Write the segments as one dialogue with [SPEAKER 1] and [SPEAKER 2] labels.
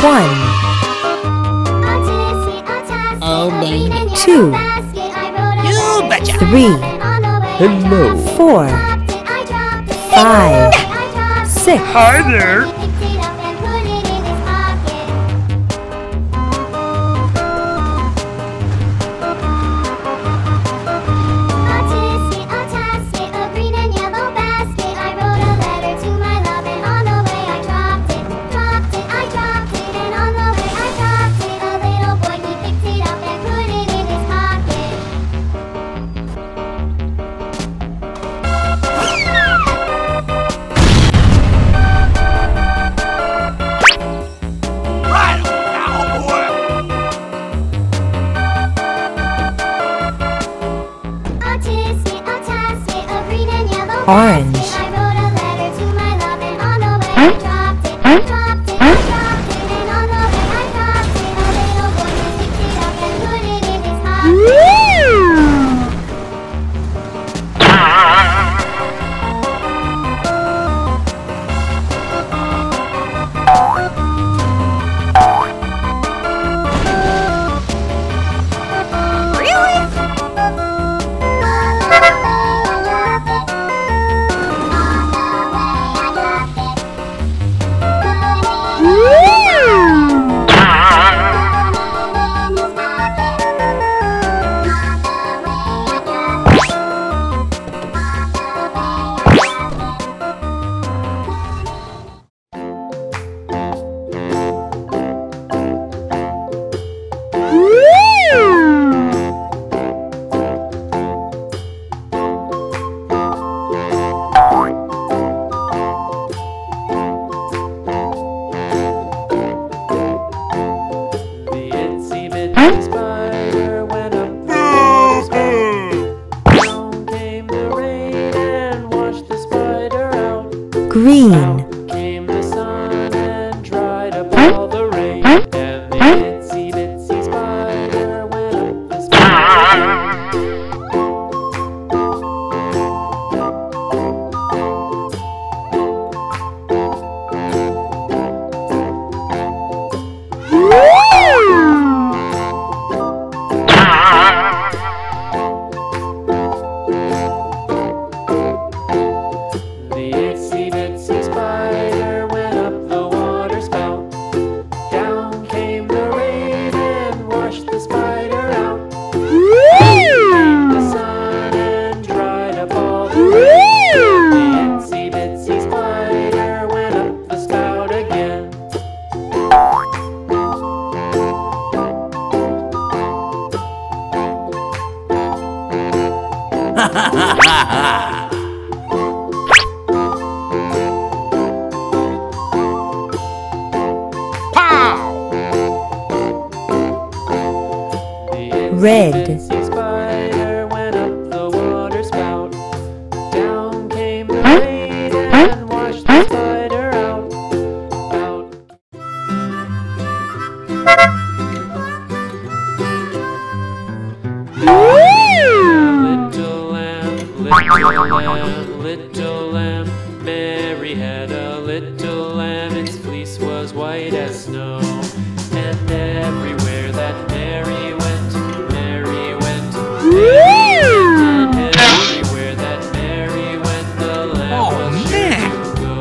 [SPEAKER 1] 1,
[SPEAKER 2] Oh, baby.
[SPEAKER 1] 2,
[SPEAKER 2] You betcha.
[SPEAKER 1] 3,
[SPEAKER 3] Hello.
[SPEAKER 1] 4, 5, 6,
[SPEAKER 3] Hi there.
[SPEAKER 1] orange, green,
[SPEAKER 4] Came the sun and dried up all the rain, and the itsy bitsy spider went up the spider. The itsy bitsy spider went up the water spout. Down came the rain and washed the spider out. Came the sun and dried up all the rain. The itsy bitsy spider went up the spout again.
[SPEAKER 1] red,
[SPEAKER 4] Itsy spider went up the water spout. Down came the rain and washed the spider out. Out. Little lamb, little lamb, Mary had a little lamb. Its fleece was white as snow, and everywhere that Mary went, Mary went. And everywhere that Mary went, the lamb was sure to go.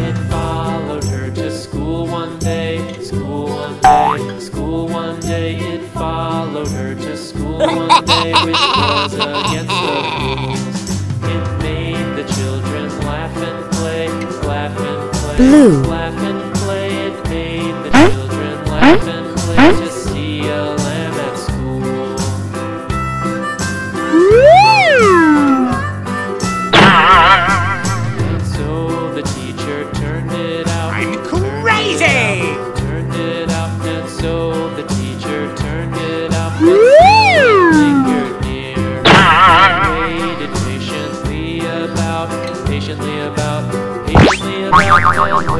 [SPEAKER 4] It followed her to school one day, school one day, school one day. It followed her to school one day, which was against the rules. It made the children laugh and play, laugh and play,
[SPEAKER 1] blue,
[SPEAKER 4] laugh and play. It made the children laugh and play to see a lamb at school. And so the teacher turned it out.
[SPEAKER 2] I'm crazy.
[SPEAKER 4] Turned it out, and so the teacher turned it out. And lingered near, and waited patiently about, and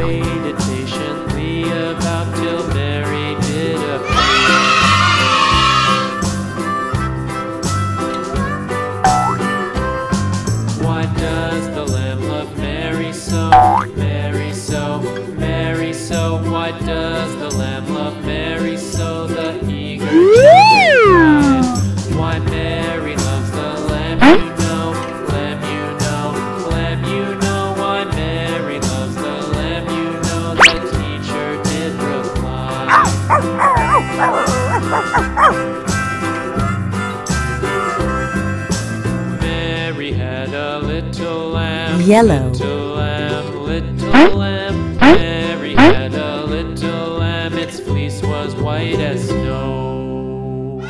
[SPEAKER 4] waited
[SPEAKER 1] Yellow.
[SPEAKER 4] Little lamb, Mary had a little lamb. Its fleece was white as snow.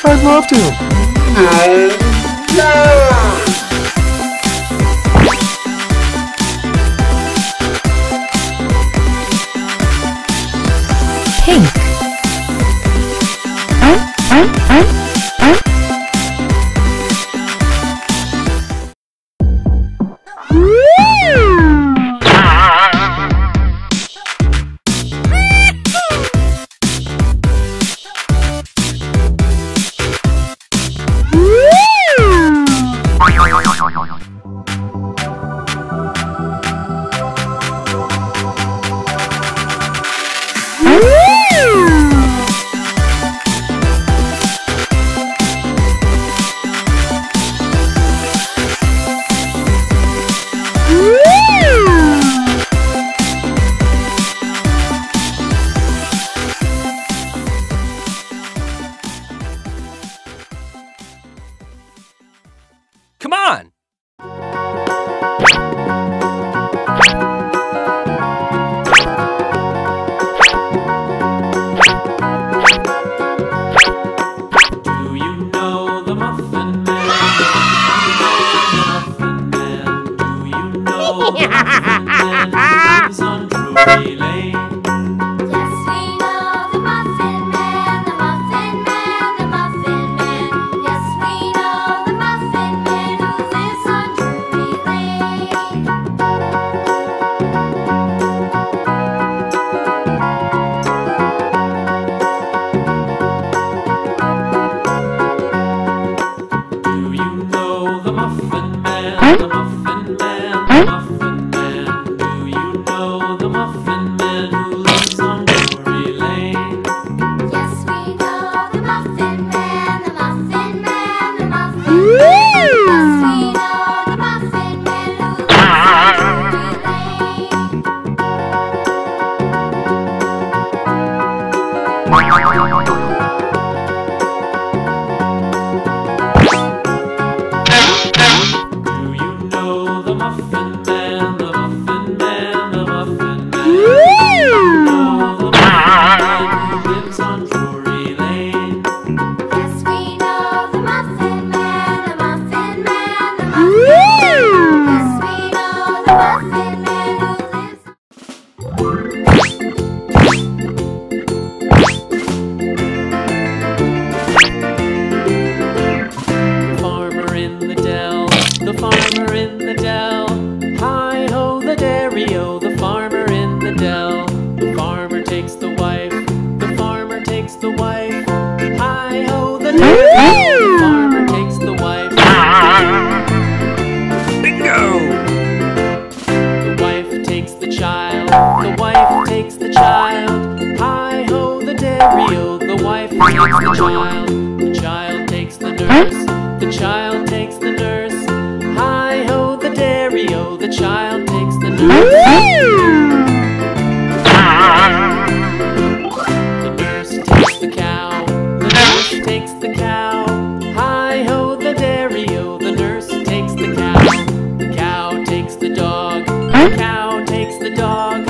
[SPEAKER 3] I'd love to.
[SPEAKER 1] Pink.
[SPEAKER 2] Come on!
[SPEAKER 4] Do you know the Muffin Man? The Muffin Man. Do you know the Muffin Man who lives on Drury Lane?
[SPEAKER 5] Yes, we know the Muffin Man, the Muffin Man, the Muffin Man. Yes, we know the Muffin Man who lives on Drury Lane.
[SPEAKER 4] Do you know the Muffin Man? The Muffin Man, the Muffin Man. Do you know the Muffin Man who lives on Drury Lane?
[SPEAKER 5] Yes, we know the Muffin Man, the Muffin Man, the Muffin Man. Yes, we know the Muffin Man who lives on Drury Lane.
[SPEAKER 4] Do you know the Muffin Man? The Muffin Man, the Muffin Man. Do you know the Muffin Man who lives on Drury Lane?
[SPEAKER 5] Yes, we know the Muffin Man, the Muffin Man, the Muffin Man. Yes, we know the Muffin Man who lives on
[SPEAKER 4] The farmer in the dell, the farmer in the dell. Hi-ho the dairy-o, the farmer in the dell. The farmer takes the wife, the farmer takes the wife. Hi-ho the dairy-o, the farmer takes the wife.
[SPEAKER 2] Bingo!
[SPEAKER 4] The wife takes the child, the wife takes the child. Hi-ho the dairy-o, the wife takes the child. The child takes the nurse, the child takes the nurse. Hi-ho the dairy-o, the child takes the nurse. The nurse takes the cow, the nurse takes the cow. Hi-ho the dairy-o, the nurse takes the cow. The cow takes the dog, the cow takes the dog.